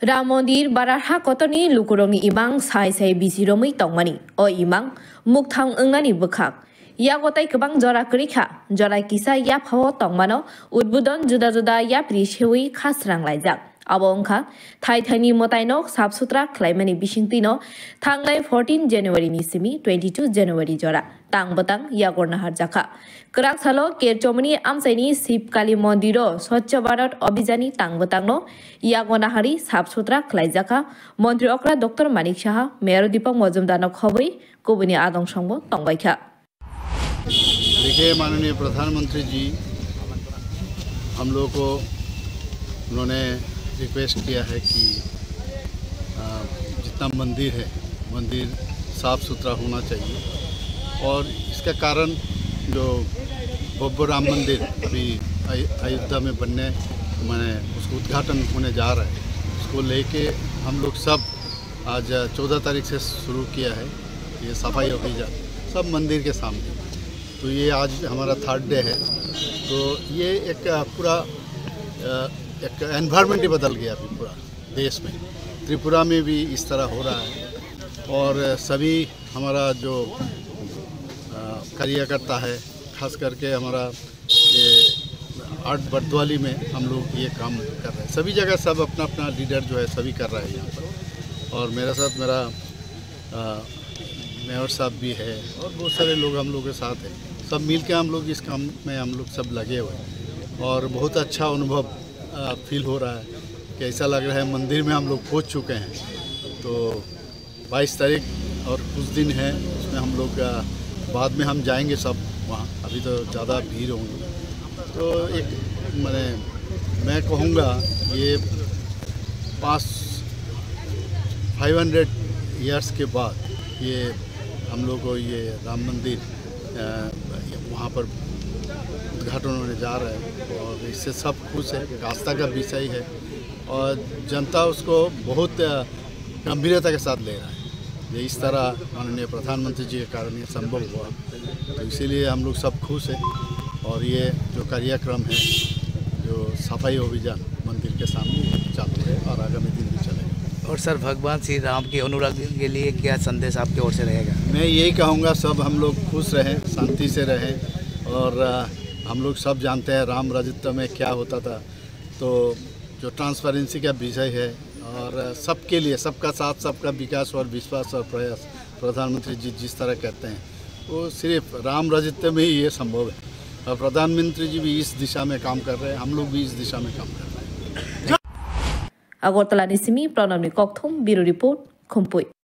राम मंदिर बाराहा कतनी लुकुरंगनी इमां साइ साइ बिजिरोमै तंगमानि o imang mukthang ongani bwkhak yagotai kwbang jora kwrikha jora kisa yaphao tongmano udbodon juda juda yapri sewi khasrang laijak abo wngkha thai thaini motaino sap sutra khlaimani bisingtino thangnai 14 January ni simi 22 January jora tangbatang yagorna harjakha kwrak salo kerchomni amsaini sipkali mondiro swachh bharat abhijani tangbatangno yagona hari sap sutra khlaijaka mantri okra Dr. Manik Saha Mayor Deepak Majumdarno khoboi kubuni adong songbo tongbaikha। देखिए माननीय प्रधानमंत्री जी हम लोग को उन्होंने request किया है कि जितना मंदिर है मंदिर साफ़ सुथरा होना चाहिए और इसका कारण जो भव्य राम मंदिर अभी अयोध्या में बनने मैंने उसको उद्घाटन होने जा रहा है उसको लेके हम लोग सब आज 14 तारीख से शुरू किया है ये सफाई अभियान सब मंदिर के सामने। तो ये आज हमारा 3rd डे है तो ये एक पूरा एक एनवायरनमेंट ही बदल गया अभी पूरा देश में। त्रिपुरा में भी इस तरह हो रहा है और सभी हमारा जो कार्यकर्ता है खास करके हमारा ये 8 बरदवाली में हम लोग ये काम कर रहे हैं। सभी जगह सब अपना अपना लीडर जो है सभी कर रहा है यहाँ पर और मेरे साथ मेरा मेयर साहब भी है और बहुत सारे लोग हम लोग के साथ हैं। सब मिल के हम लोग इस काम में हम लोग सब लगे हुए हैं और बहुत अच्छा अनुभव फील हो रहा है कि ऐसा लग रहा है मंदिर में हम लोग पहुँच चुके हैं। तो 22 तारीख और कुछ दिन है उसमें हम लोग बाद में हम जाएंगे सब वहाँ, अभी तो ज़्यादा भीड़ होंगी। तो एक मैं कहूँगा ये 500 ईयर्स के बाद ये हम लोग को ये राम मंदिर वहाँ पर उद्घाटन होने जा रहा है और इससे सब खुश है। आस्था का विषय है और जनता उसको बहुत गंभीरता के साथ ले रहा है। ये इस तरह माननीय प्रधानमंत्री जी के कारण ये संभव हुआ तो इसीलिए हम लोग सब खुश हैं। और ये जो कार्यक्रम है जो सफाई अभियान मंदिर के सामने चालू है और आगामी दिन भी चलेगा। और सर भगवान श्री राम के अनुराग के लिए क्या संदेश आपकी ओर से रहेगा? मैं यही कहूँगा सब हम लोग खुश रहें, शांति से रहें और हम लोग सब जानते हैं राम राज्य में क्या होता था। तो जो ट्रांसपेरेंसी का विषय है और सबके लिए सबका साथ सबका विकास और विश्वास और प्रयास प्रधानमंत्री जी जिस तरह कहते हैं वो सिर्फ राम राज्य में ही ये संभव है और प्रधानमंत्री जी भी इस दिशा में काम कर रहे हैं, हम लोग भी इस दिशा में काम कर रहे हैं। Agortala ni simi Pranam ni Kokthum Bureau Report Khumpuy।